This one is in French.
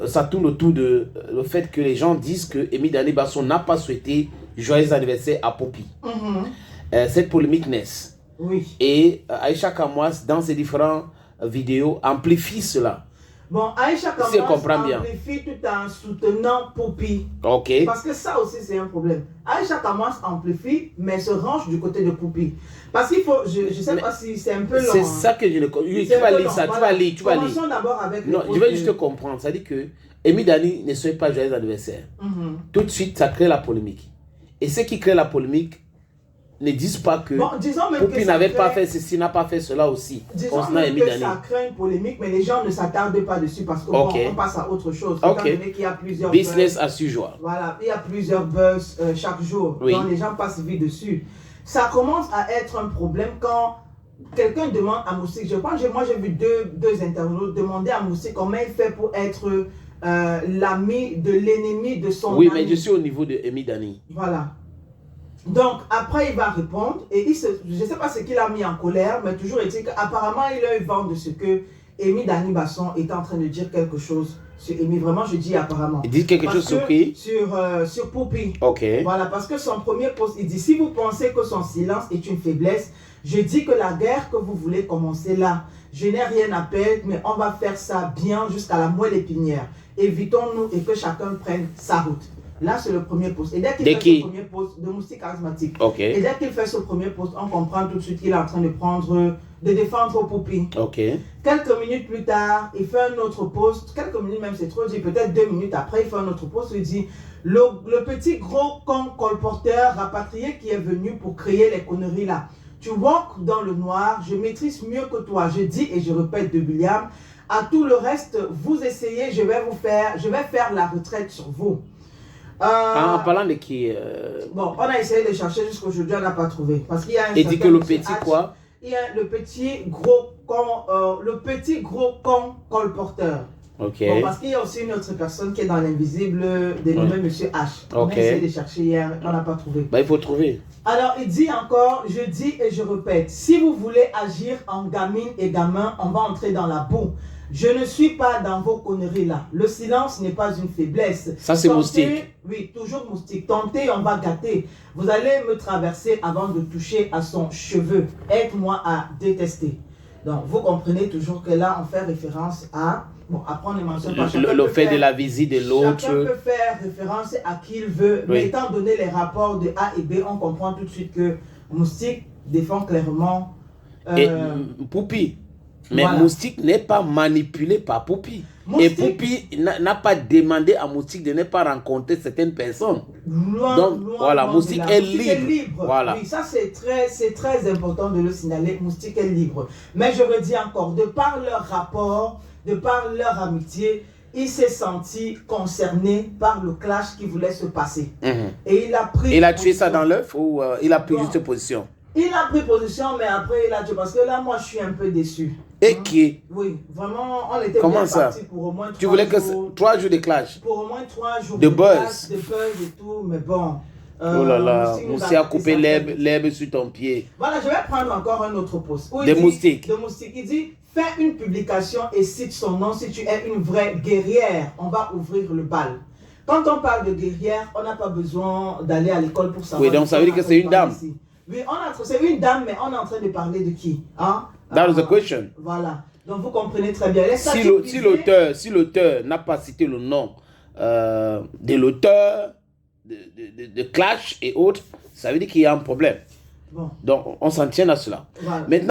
ça tourne autour de le fait que les gens disent que Amy Dani Basson n'a pas souhaité joyeux anniversaire à Poppy. Cette polémique naît. Oui. Et Aïcha Kamwas, dans ses différentes vidéos, amplifie cela. Bon, Aïcha Kamwas amplifie tout en soutenant Poppy. Ok. Parce que ça aussi, c'est un problème. Aïcha Kamwas amplifie, mais se range du côté de Poppy. Parce qu'il faut, je ne sais pas si c'est un peu long. C'est ça que je ne comprends. Tu vas lire ça, tu vas lire. Commençons d'abord avec non, je vais juste te comprendre. Ça dit que Amy Dani ne souhaite pas joyeux anniversaire. Tout de suite, ça crée la polémique. Et ceux qui créent la polémique ne disent pas que Poppy n'avait pas fait ceci, n'a pas fait cela aussi. Disons même que ça crée une polémique, mais les gens ne s'attardent pas dessus parce que bon, on passe à autre chose. Étant donné qu'il y a plusieurs business as usual. Voilà, il y a plusieurs buzz chaque jour. Oui. Donc les gens passent vite dessus. Ça commence à être un problème quand quelqu'un demande à Moustique. Je pense que moi j'ai vu deux internautes demander à Moustique comment il fait pour être l'ami de l'ennemi de son ami. Oui, mais je suis au niveau de Amy Dani. Voilà. Donc, après, il va répondre et je ne sais pas ce qu'il a mis en colère, mais toujours est-il qu'apparemment, il a eu vent de ce que Amy Dani Basson est en train de dire quelque chose sur Amy. Vraiment, je dis apparemment. Il dit quelque chose sur qui? Sur Poppy. Ok. Voilà, parce que son premier post, il dit, si vous pensez que son silence est une faiblesse, je dis que la guerre que vous voulez commencer là, je n'ai rien à perdre, mais on va faire ça bien jusqu'à la moelle épinière. Évitons-nous et que chacun prenne sa route. Là, c'est le premier post. Et dès qu'il fait ce premier post de Moustique Charismatique, et dès qu'il fait ce premier post, on comprend tout de suite qu'il est en train de défendre Poppy. Quelques minutes plus tard, il fait un autre post. Quelques minutes même, c'est trop dit. Peut-être 2 minutes après, il fait un autre post. Il dit le petit gros con colporteur rapatrié qui est venu pour créer les conneries là. Tu walk dans le noir, je maîtrise mieux que toi. Je dis et je répète de William. À tout le reste, vous essayez, je vais faire la retraite sur vous. En parlant de qui Bon, on a essayé de chercher jusqu'aujourd'hui, on n'a pas trouvé. Parce qu'il y a un et dit que le petit H, quoi? Il y a le petit gros con colporteur. Ok. Bon, parce qu'il y a aussi une autre personne qui est dans l'invisible, dénommé Monsieur H. On a essayé de chercher hier, on n'a pas trouvé. Bah, il faut trouver. Alors, il dit encore, je dis et je répète, si vous voulez agir en gamine et gamin, on va entrer dans la boue. Je ne suis pas dans vos conneries là. Le silence n'est pas une faiblesse. Ça, c'est Moustique. Oui, toujours Moustique. Tentez, on va gâter. Vous allez me traverser avant de toucher à son cheveu. Aide-moi à détester. Donc, vous comprenez toujours que là, on fait référence à... Bon, après, on ne mentionne pas. Le fait de la visite de l'autre. Chacun peut faire référence à qui il veut. Mais étant donné les rapports de A et B, on comprend tout de suite que Moustique défend clairement... Et Poppy. Mais Moustique n'est pas manipulé par Poppy. Et Poppy n'a pas demandé à Moustique de ne pas rencontrer certaines personnes. Donc, voilà, Moustique est libre. Voilà. Oui, ça c'est très important de le signaler. Moustique est libre. Mais je redis encore, de par leur rapport, de par leur amitié, il s'est senti concerné par le clash qui voulait se passer. Et il a pris... Il a tué ça dans l'œuf ou il a pris juste position? Il a pris position, mais après il a tué. Parce que là, moi, je suis un peu déçu. Et qui? Oui, vraiment, on était bien parti pour au moins 3 jours. Tu voulais que 3 jours de clash? Pour au moins 3 jours de buzz. De buzz et tout, mais bon. Oh là là, Moustique a coupé l'herbe sur ton pied. Voilà, je vais prendre encore un autre post. De Moustique. De Moustique. Il dit, fais une publication et cite son nom si tu es une vraie guerrière. On va ouvrir le bal. Quand on parle de guerrière, on n'a pas besoin d'aller à l'école pour savoir. Oui, donc ça veut dire que c'est une dame. Ici. Oui, c'est une dame, mais on est en train de parler de qui, hein? That is the question. Voilà. Donc vous comprenez très bien. Si l'auteur n'a pas cité le nom de l'auteur de Clash et autres, ça veut dire qu'il y a un problème. Bon. Donc on s'en tient à cela. Voilà. Maintenant,